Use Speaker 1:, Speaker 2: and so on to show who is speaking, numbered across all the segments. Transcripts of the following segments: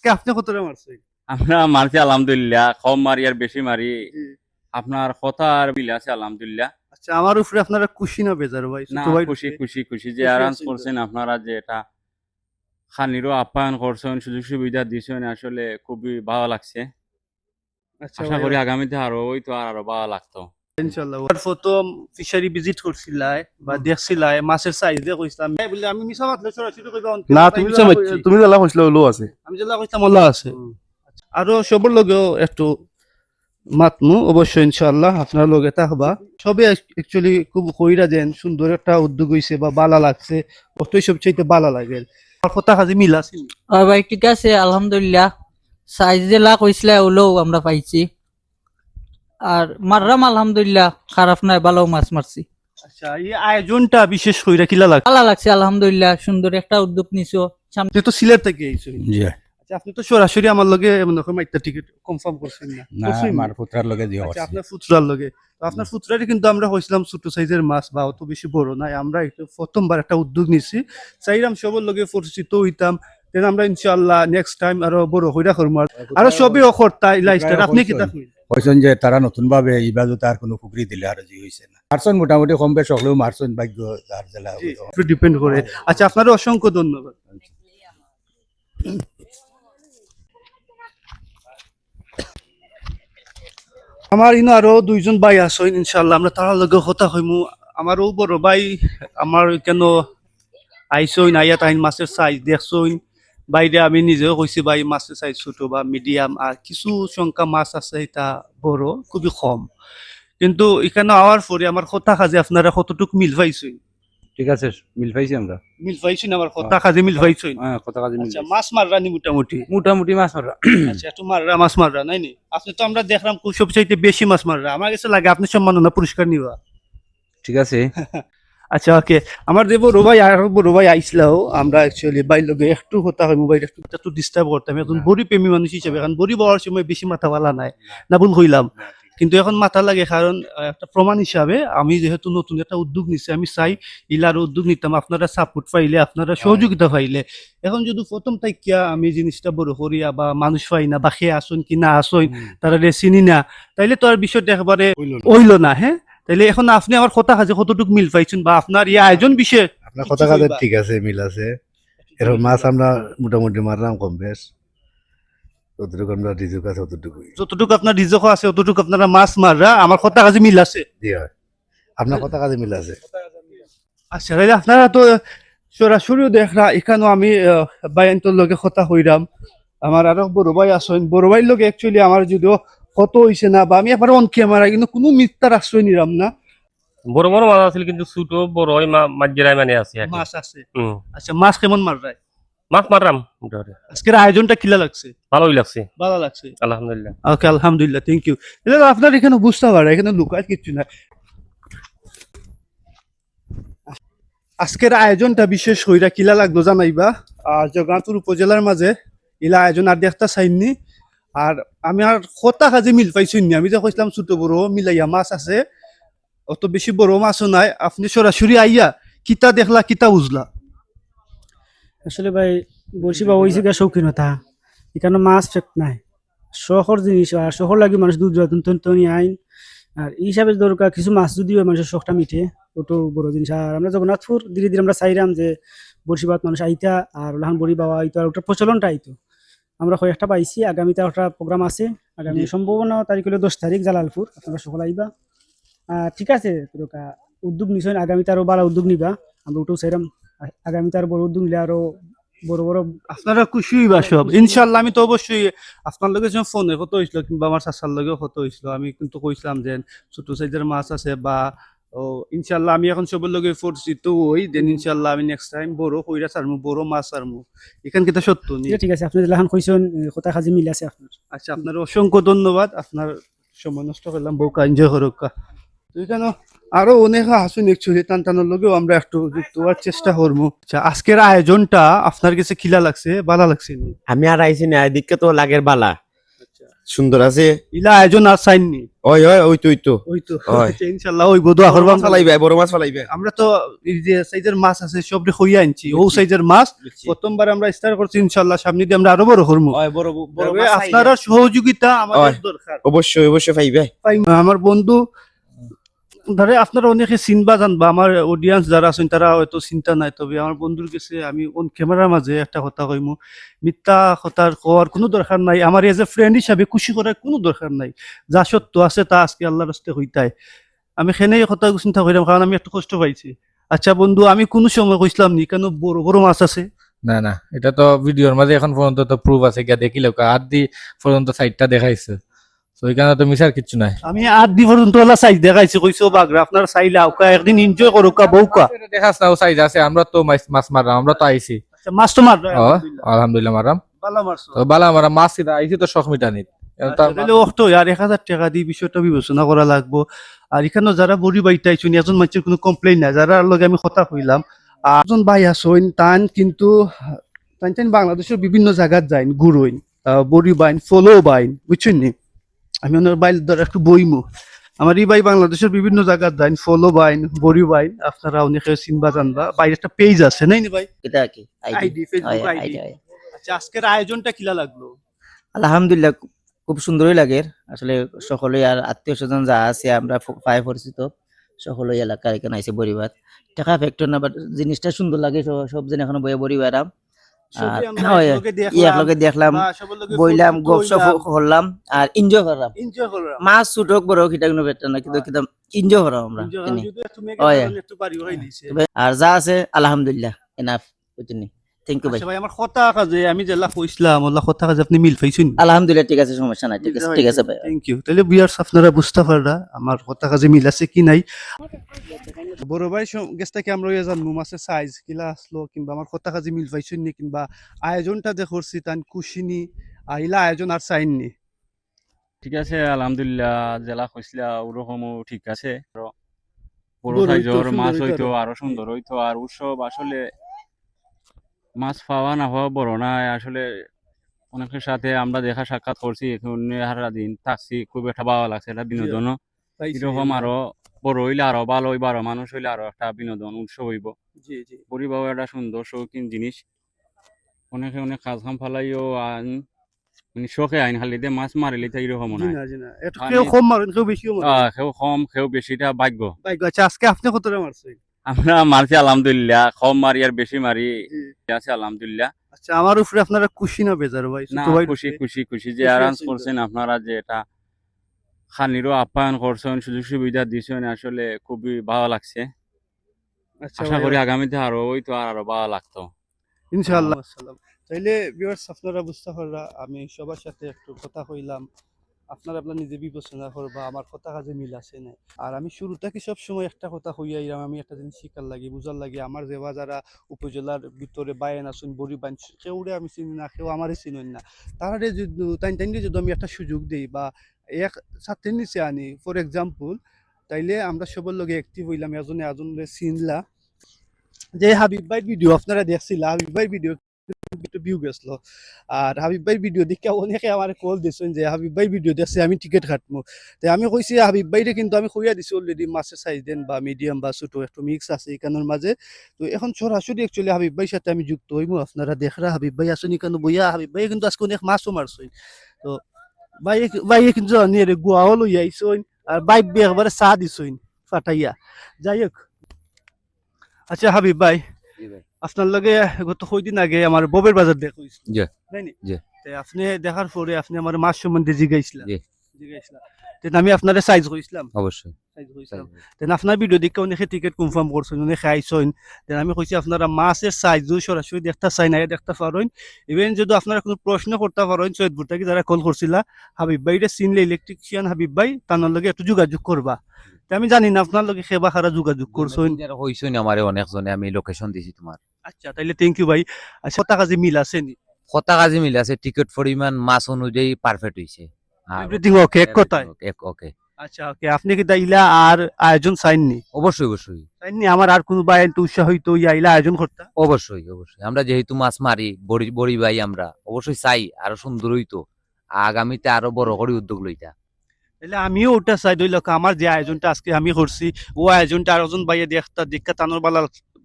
Speaker 1: আজকে আপনি কতটা মারছেন?
Speaker 2: আমরা মারছি আলহামদুলিল্লাহ, কম মারি আর বেশি মারি। আপনার কথা আর মিল আছে আলহামদুলিল্লাহ।
Speaker 1: আচ্ছা, আমার উপরে আপনারা খুশি না বেজার ভাই?
Speaker 2: না,
Speaker 1: ছোট ভাই
Speaker 2: খুশি খুশি খুশি যে
Speaker 1: খুশি
Speaker 2: অ্যারেঞ্জ
Speaker 1: আছেন তো?
Speaker 2: করছেন আপনারা, যে এটা খানিরও আপ্যায়ন করছেন, সুযোগ সুবিধা দিয়েছেন, আসলে খুবই ভালো লাগছে।
Speaker 1: আচ্ছা
Speaker 2: আশা
Speaker 1: ভাই,
Speaker 2: করি আগামীতে আরো হয়তো আরো ভালো লাগতো।
Speaker 1: ইনশাআল্লাহ। আর প্রথম ফিশারি ভিজিট করছিলাই বা দেখছিলাই মাছের সাইজ দিয়ে কইছিলাম ভাই বলে আমি মিছা মাতলে সরাসরি কইবা অন্ত
Speaker 3: না তুমি তুমি জ্বালা কইছিল ওলো আছে।
Speaker 1: আমি যেটা কইতাম ওলা আছে। আরো সবার লগেও একটু মাতমু অবশ্যই ইনশাআল্লাহ, আপনার লগে থাকবা। সবে অ্যাকচুয়ালি খুব কইরা দেন সুন্দর একটা উদ্যোগ হইছে বা বালা লাগছে, অতই সবচেয়ে বালা লাগে। আর কথা কাজে মিল আছে।
Speaker 4: ভাই ঠিক আছে আলহামদুলিল্লাহ, সাইজ জেলা কইসলে ওলো আমরা পাইছি, আর মাররাম আলহামদুলিল্লাহ, খারাপ নাই, ভালো মাছ মারছি।
Speaker 1: আচ্ছা, এই আয়োজনটা বিশেষ কইরা কিলা লাগে?
Speaker 4: ভালো লাগছে আলহামদুলিল্লাহ, সুন্দর একটা উদ্যোগ নিছো।
Speaker 1: আপনি তো সিলেট থেকে আইছো।
Speaker 3: জি
Speaker 1: আচ্ছা, আপনি তো সরাসরি আমার লগে মনে করেন একটা টিকিট কনফার্ম করছেন না?
Speaker 3: না
Speaker 1: করছেন?
Speaker 3: আমার পুত্রার লগে দিও
Speaker 1: আচ্ছা, আপনার ফুটরার লগে তো আপনার ফুটরারে কিন্তু আমরা হইছিলাম ছোট সাইজের মাছ বা অত বেশি বড় নাই, আমরা একটু প্রথমবার একটা উদ্যোগ নিছি, চাইলাম সবার লগে পরিচিত হইতাম, দেন আমরা ইনশাআল্লাহ নেক্সট টাইম আরো বড় হইরা করব। আর সবই অখরতা লাইস্টার আপনি কি তা
Speaker 3: কইছেন যে তারা নতুন ভাবে ইবাজু তার কোনো ফুকরি দিলে আর জি হইছে না। মারছন মোটামুটি কম বেশ হলেও মারছন ভাগ্য তার জেলা
Speaker 1: একটু ডিপেন্ড করে। আচ্ছা, আপনার অসংখ্য ধন্যবাদ। আমার ইনো আরো দুইজন ভাই আছেন, ইনশাআল্লাহ আমরা তার লগে কথা হইমু। আমারও বড় ভাই আমার কেন আইসইন, আইয়া তাইন মাছের সাইজ দেখছইন। বাইরে আমি নিজেও কইছি ভাই মাছের সাইজ ছোট বা মিডিয়াম, আর কিছু সংখ্যা মাছ আছে এটা বড়, খুবই কম। কিন্তু এখানে আওয়ার পরে আমার কথা কাজে আপনারা কতটুকু মিল পাইছইন?
Speaker 3: ঠিক আছে মিল পাইছি আমরা।
Speaker 1: মিল পাইছইন, আমার কথা কাজে মিল পাইছইন?
Speaker 3: হ্যাঁ কথা কাজে মিল
Speaker 1: আচ্ছা, মাছ মাররানি মোটামুটি?
Speaker 3: মোটামুটি মাছ মারা।
Speaker 1: আচ্ছা, একটু মাররা মাছ মাররা নাই নি? আপনি তো আমরা দেখলাম খুব সবচাইতে বেশি মাছ মাররা, আমার কাছে লাগে আপনি সম্মাননা পুরস্কার নিবা।
Speaker 3: ঠিক আছে
Speaker 1: আচ্ছা ওকে, আমার যে বড় ভাই আর বড় ভাই আইসলাও, আমরা অ্যাকচুয়ালি বাইর লগে একটু কথা হয়, মোবাইল একটু ডিস্টার্ব করতাম। এখন বড়ি প্রেমী মানুষ হিসেবে, এখন বড়ি পাওয়ার সময় বেশি মাথা বালা নাই, না ভুল হইলাম? কিন্তু এখন মাথা লাগে, কারণ একটা প্রমাণ হিসাবে আমি যেহেতু নতুন একটা উদ্যোগ নিচ্ছি, আমি চাই ইলার উদ্যোগ নিতাম, আপনারা সাপোর্ট পাইলে, আপনারা সহযোগিতা পাইলে। এখন যদি প্রথম থাকিয়া আমি জিনিসটা বড় করিয়া বা মানুষ পাই না বা খেয়ে আসুন কি না আসুন, তারা চিনি না, তাইলে তো আর বিষয়টা একেবারে হইল না। হ্যাঁ, তাইলে এখন আপনি আমার কথা কাজে কতটুকু মিল পাইছেন বা আপনার এই আয়োজন বিষয়ে
Speaker 5: আপনার কথা কাজে ঠিক আছে, মিল আছে। এরকম মাছ আমরা মোটামুটি মারলাম কম বেশ, যতটুকু আমরা রিজুক আছে ততটুকুই।
Speaker 1: যতটুকু আপনার রিজক আছে ততটুকু আপনারা মাছ মাররা, আমার কথা কাজে মিল আছে।
Speaker 5: জি হয়, আপনার কথা কাজে মিল আছে।
Speaker 1: আচ্ছা, তাইলে আপনারা তো সরাসরিও দেখরা, এখানেও আমি বাইন্তর লগে কথা হইরাম। আমার আরো বড় ভাই আছেন, বড় ভাইয়ের লগে অ্যাকচুয়ালি আমার যদিও কত হইছে না, বা আমি এবার অন ক্যামেরা কিন্তু কোনো মিথ্যার আশ্রয় নিলাম না।
Speaker 6: বড় বড় মাছ আছিল, কিন্তু ছোট বড় মাঝেরাই মানে আছে আর কি।
Speaker 1: মাছ আছে। আচ্ছা, মাছ কেমন মাররাই?
Speaker 6: মাছ মারলাম মোটামুটি।
Speaker 1: আজকের আয়োজনটা কিলা লাগছে?
Speaker 6: ভালোই লাগছে,
Speaker 1: ভালো লাগছে,
Speaker 6: আলহামদুলিল্লাহ।
Speaker 1: ওকে আলহামদুলিল্লাহ, থ্যাংক ইউ। তাহলে আপনার এখানে বুঝতে পারে, এখানে লুকায় কিচ্ছু না। আজকের আয়োজনটা বিশেষ কইরা কিলা লাগলো জানাইবা। আর জগন্নাথপুর উপজেলার মাঝে ইলা আয়োজন আর দেখতে চাইনি, আর আমি আর কথা কাজে মিল পাইছিনি। আমি যে কইছিলাম ছোট বড় মিলাইয়া মাছ আছে, অত বেশি বড় মাছও নাই। আপনি সরাসরি আইয়া কিতা দেখলা, কিতা বুঝলা?
Speaker 7: আসলে ভাই বলছি বা ওই জায়গায় শৌখিনতা, এখানে মাছ ফেক নাই, শহর জিনিস, আর শহর লাগে মানুষ দূর দূরান্ত আইন, আর এই হিসাবে দরকার কিছু মাছ যদিও মানুষের শখটা মিঠে, ওটো বড় জিনিস। আর আমরা জগন্নাথপুর ধীরে ধীরে আমরা চাইলাম যে বর্ষিবাদ মানুষ আইতা আর লাহান বড়ি বাবা আইতো, আর ওটার প্রচলনটা আইতো। আমরা কয়েকটা পাইছি, আগামীতে একটা প্রোগ্রাম আছে, আগামী সম্ভাবনা তারিখ হলো 10 তারিখ জালালপুর, আপনারা সকল আইবা। ঠিক আছে, উদ্যোগ নিশ্চয় আগামীতে আরো ভালো উদ্যোগ নিবা, আমরা ওটাও চাইলাম আগামীতে আরো বড় উদ্যোগ নিলে আরো বড় বড়
Speaker 1: আপনারা খুশি হইবা সব ইনশাআল্লাহ। আমি তো অবশ্যই আপনার লগে যখন ফোনে কত হয়েছিল কিংবা আমার চাচার লগেও কত হয়েছিল, আমি কিন্তু কইছিলাম যে ছোট সাইজের মাছ আছে বা ইনশাআল্লাহ আমি এখন সবার লগে পরিচিত হই, দেন ইনশাআল্লাহ আমি নেক্সট টাইম বড় কইরা ছাড়মু, বড় মাছ ছাড়মু। এখান কি সত্য নি?
Speaker 7: ঠিক আছে, আপনি যেলাখান কইছেন কথা কাজে মিল আছে আপনার।
Speaker 1: আচ্ছা, আপনার অসংখ্য ধন্যবাদ। আপনার সময় নষ্ট করলাম, বউকা এনজয় করুক। এখানে আরো অনেক আসুন, একচুয়ালি টানটানোর লগেও আমরা একটু যুক্ত হওয়ার চেষ্টা করবো। আচ্ছা, আজকের আয়োজনটা আপনার কাছে খিলা লাগছে, ভালো লাগছে নি?
Speaker 8: আমি আর আইছি না, এদিকে তো লাগের বালা।
Speaker 1: আচ্ছা,
Speaker 8: সুন্দর আছে
Speaker 1: ইলা আয়োজন আর চাইন নি
Speaker 8: ওই ওই ওই তো ওই তো
Speaker 1: ওই তো
Speaker 8: হয়।
Speaker 1: আচ্ছা, ইনশাল্লাহ ওই বদুয়া করবাম
Speaker 8: ফালাইবে বড় মাছ ফালাইবে
Speaker 1: আমরা তো এই যে সাইজের মাছ আছে সব হইয়া আনছি ও সাইজের মাছ প্রথমবার আমরা স্টার্ট করছি ইনশাল্লাহ সামনে দিয়ে আমরা আরো বড় করবো
Speaker 8: ওই বড় বড়
Speaker 1: তবে
Speaker 8: মাছ
Speaker 1: আপনারা সহযোগিতা আমাদের
Speaker 8: হয়।
Speaker 1: দরকার
Speaker 8: অবশ্যই অবশ্যই পাইবে
Speaker 1: আমার বন্ধু ধরে আপনারা অনেকে চিনবা জানবা আমার অডিয়েন্স যারা আছেন তারা হয়তো চিন্তা নাই তবে আমার বন্ধুর কাছে আমি অন ক্যামেরার মাঝে একটা কথা কইমু মিথ্যা কথা কোয়ার কোনো দরকার নাই আমার এজ এ ফ্রেন্ড হিসাবে খুশি করার কোনো দরকার নাই যা সত্য আছে তা আজকে আল্লাহর রাস্তে হইতাই আমি সেনেই কথা চিন্তা করিলাম কারণ আমি একটু কষ্ট পাইছি আচ্ছা বন্ধু আমি কোনো সময় কইছিলাম নি কেন বড় বড় মাছ আছে
Speaker 9: না না এটা তো ভিডিওর মাঝে এখন পর্যন্ত তো প্রুফ আছে গিয়া দেখিলে হাত দি পর্যন্ত সাইডটা দেখাইছে তো ওইখানে তো মিশার কিছু নাই
Speaker 1: আমি 8 দি পর্যন্ত ওলা সাইজ দেখাইছি কইছো বাগরা আপনার চাইলে আউকা একদিন এনজয় করুকা বউকা
Speaker 9: দেখাস না ও সাইজ আছে আমরা তো মাছ মারলাম আমরা তো আইছি
Speaker 1: আচ্ছা মাছ তো মার
Speaker 9: আলহামদুলিল্লাহ মারাম
Speaker 1: ভালো মারছো
Speaker 9: তো বালা মারা মাছ সিধা আইছি তো শখ মিটানিত
Speaker 1: তাহলে ওতো আর 1000 টাকা দিয়ে বিষয়টা বিবেচনা করা লাগবো আর এখানে যারা বড়ি বাইতে আইছুন এজন মানুষের কোনো কমপ্লেইন নাই যারা লগে আমি কথা কইলাম আর একজন ভাই আসইন তান কিন্তু তান বাংলাদেশের বিভিন্ন জায়গাত যাইন ঘুরইন বড়ি বাইন ফলো বাইন বুঝছেন নি আমি ওনার বাইল ধরে একটু বইমু আমার এই ভাই বাংলাদেশের বিভিন্ন জায়গাত যাইন ফলো বাইন বড়ি বাইন আপনারা অনেকে চিনবা জানবা বাইরে একটা পেজ আছে নাই নি ভাই
Speaker 10: এটা কি
Speaker 1: আইডি ফেসবুক
Speaker 10: হয়,
Speaker 1: আইডি
Speaker 10: হয়।
Speaker 1: আচ্ছা আজকের আয়োজনটা কিলা লাগলো
Speaker 10: আলহামদুলিল্লাহ খুব সুন্দরই লাগে আসলে সকলেই আর আত্মীয় স্বজন যা আছে আমরা পায়ে পরিচিত সকলেই এলাকার এখানে আইসে পরিবার টাকা ফ্যাক্টর না বাট জিনিসটা সুন্দর লাগে সব জন এখন বয়ে বড়ি বেড়াম আর
Speaker 1: সবই আমরা
Speaker 10: হয়,
Speaker 1: একলগে দেখলাম,
Speaker 10: একলগে দেখলাম
Speaker 1: বা সবার লগে
Speaker 10: বইলাম
Speaker 1: ফটো
Speaker 10: গপসপ
Speaker 1: হইলাম,
Speaker 10: করলাম আর এনজয় করলাম
Speaker 1: enjoy করলাম।
Speaker 10: মাছ ছোট হোক বড় হোক এটা কোনো ব্যাপার না কিন্তু কিন্তু এনজয় করলাম আমরা
Speaker 1: enjoy
Speaker 10: এনে।
Speaker 1: যদি একটু make
Speaker 10: হয়।
Speaker 1: up একটু পারি হয়ে নিছে।
Speaker 10: আর যা আছে আলহামদুলিল্লাহ এনাফ বুঝছেন থ্যাংক ইউ ভাই
Speaker 1: আচ্ছা ভাই আমার কথা কাজে আমি যেলা কইছিলাম ওলা কথা কাজে আপনি মিল পাইছেন
Speaker 10: আলহামদুলিল্লাহ ঠিক আছে সমস্যা নাই ঠিক আছে ভাই
Speaker 1: থ্যাংক ইউ তাহলে বিয়ার্স আপনারা বুঝতে পাররা আমার কথা কাজে মিল আছে কি নাই বড় ভাই গেছটাকে আমরা ইয়ে জানবো মাছের সাইজ কিলা আসলো কিংবা আমার কথা কাজে মিল পাইছেন নি কিংবা আয়োজনটা যে করছি তান খুশিনি আইলা আয়োজন আর চাইননি
Speaker 2: ঠিক আছে আলহামদুলিল্লাহ জেলা কইসলা ওরকমও ঠিক আছে আরো বড়
Speaker 1: বড় হইতো,
Speaker 2: সাইজের
Speaker 1: সুন্দর
Speaker 2: মাছ
Speaker 1: হইতো
Speaker 2: হইতো
Speaker 1: আরো।
Speaker 2: আরো সুন্দর হইতো আর উৎসব আসলে মাছ পাওয়া না হওয়া বড় না আসলে অনেকের সাথে আমরা দেখা সাক্ষাৎ করছি এখন হারা দিন থাকছি খুব একটা ভালো লাগছে এটা বিনোদন
Speaker 1: পাইছি,
Speaker 2: এরকম আরো বড় হইলে আরো ভালো হইব আরো মানুষ হইলে আরো একটা বিনোদন উৎসব হইব
Speaker 1: জি জি
Speaker 2: পরিবার একটা সুন্দর শৌখিন জিনিস অনেকে অনেক কাজ কাম ফালাইও আইন মানে শখে আইন খালি দিয়ে মাছ মারিলে তো এরকম
Speaker 1: জি
Speaker 2: নয়
Speaker 1: না জি না একটু
Speaker 2: মানে-
Speaker 1: কেউ কম মারেন কেউ বেশিও মারেন
Speaker 2: কেউ কম কেউ বেশিটা ভাগ্য
Speaker 1: ভাই আচ্ছা আজকে আপনি কতটা মারছেন
Speaker 2: আমরা মারছি আলহামদুলিল্লাহ কম মারি আর বেশি মারি আছে আলহামদুলিল্লাহ
Speaker 1: আচ্ছা আমার উপরে আপনারা খুশি না বেজার ভাই
Speaker 2: না
Speaker 1: ছোট ভাই
Speaker 2: খুশি খুশি খুশি যে
Speaker 1: খুশি
Speaker 2: অ্যারেঞ্জ
Speaker 1: আছেন তো?
Speaker 2: করছেন আপনারা যে এটা খানিরও আপ্যায়ন করছেন সুযোগ সুবিধা দিয়েছেন আসলে খুবই ভালো লাগছে
Speaker 1: আচ্ছা
Speaker 2: আশা
Speaker 1: ভাই,
Speaker 2: করি আগামীতে আরো হইতো আর আরো ভালো লাগতো
Speaker 1: ইনশাআল্লাহ আসসালাম তাইলে ভিউয়ার্স আপনারা বুঝতে পাররা আমি সবার সাথে একটু কথা কইলাম আপনারা আপনার নিজে বিবেচনা করবা আমার কথা কাজে মিল আছে না আর আমি শুরু থেকে সব সময় একটা কথা কইয়াইলাম আমি একটা জিনিস শিকার লাগি বুঝার লাগি আমার যেবা যারা উপজেলার ভিতরে বাইন আসুন বড়ি বাইন কেউরে আমি চিনি না কেউ আমারই চিনেন না তাহলে যদি তাই যদি আমি একটা সুযোগ দিই বা এক ছাত্রের নিচে আনি ফর এক্সাম্পল তাইলে আমরা সবার লগে অ্যাক্টিভ হইলাম এজনে এজনে চিনলা যে হাবিব ভাই ভিডিও আপনারা দেখছিলা হাবিব ভাই ভিডিও একটু ভিউ গেছিল আর হাবিব ভাই ভিডিও দেখে অনেকে আমার কল দিয়েছেন যে হাবিব ভাই ভিডিও দেখছে আমি টিকিট কাটবো তো আমি কইছি হাবিব ভাইরে কিন্তু আমি কইয়া দিছি অলরেডি মাছের সাইজ দেন বা মিডিয়াম বা ছোট একটু মিক্স আছে এখানের মাঝে তো এখন সরাসরি অ্যাকচুয়ালি হাবিব ভাইয়ের সাথে আমি যুক্ত হইমু আপনারা দেখরা হাবিব ভাই আসুন কেন বইয়া হাবিব ভাই কিন্তু আজকে অনেক মাছও মারছেন তো ভাই কিন্তু নিয়ে গোয়াও লই আইসইন আর বাইক দিয়ে একবারে চা দিছইন ফাটাইয়া যাই হোক আচ্ছা হাবিব ভাই আপনার লগে গত কয়দিন আগে আমার ববের বাজার দেখা হইছিল
Speaker 8: জি,
Speaker 1: তাই নি
Speaker 8: জি।
Speaker 1: তে আপনি দেখার পরে আপনি আমার মাছ সম্বন্ধে জিজ্ঞাসিলেন
Speaker 8: জি।
Speaker 1: তেন আমি আপনারে সাইজ কইছিলাম
Speaker 8: অবশ্যই
Speaker 1: সাইজ কইছিলাম তেন আপনার ভিডিও দেখে অনেকে টিকিট কনফার্ম করছেন অনেকে আইছেন তেন আমি কইছি আপনারা মাছের সাইজ সরাসরি দেখতে চাই না দেখতে পারেন ইভেন যদি আপনারা কোনো প্রশ্ন করতে পারেন সৈয়দপুর থেকে যারা কল করছিলা হাবিব ভাইরে চিনলে ইলেকট্রিশিয়ান হাবিব ভাই তার লগে একটু যোগাযোগ করবা তে আমি জানি না আপনার লগে সেবা খারা যোগাযোগ করছেন
Speaker 8: হইছই আমারে অনেকজনে আমি লোকেশন দিছি তোমার
Speaker 1: আচ্ছা তাইলে থ্যাংক ইউ ভাই আচ্ছা কথা কাজে মিল আছে নি
Speaker 8: কথা কাজে মিলে আছে টিকিট পরিমাণ মাছ অনুযায়ী পারফেক্ট হইছে
Speaker 1: এভরিথিং ওকে এক কথায়
Speaker 8: ওকে
Speaker 1: আচ্ছা ওকে আপনি কি তাইলা আর আয়োজন চাইননি
Speaker 8: অবশ্যই অবশ্যই
Speaker 1: চাইননি আমার আর কোনো বাইন তো উৎসাহ হইতো আইলা আয়োজন করতা
Speaker 8: অবশ্যই অবশ্যই আমরা যেহেতু মাছ মারি বড়ি বড়ি ভাই আমরা অবশ্যই চাই আরো সুন্দর হইতো আগামীতে আরো বড় করে উদ্যোগ লইতা।
Speaker 1: তাহলে আমিও ওটা চাই ধরল আমার যে আয়োজনটা আজকে আমি করছি ও আয়োজনটা আরেকজন বাইরে দেখা তানোর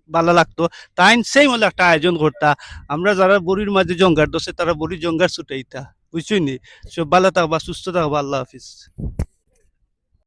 Speaker 1: ভালো লাগতো তাই সেই মতো একটা আয়োজন করতা আমরা যারা বড়ির মাঝে জঙ্গার দোষে তারা বড়ি জঙ্গার ছুটাইতা বুঝছি নি সব ভালো থাকবা সুস্থ থাকবা আল্লাহ হাফিজ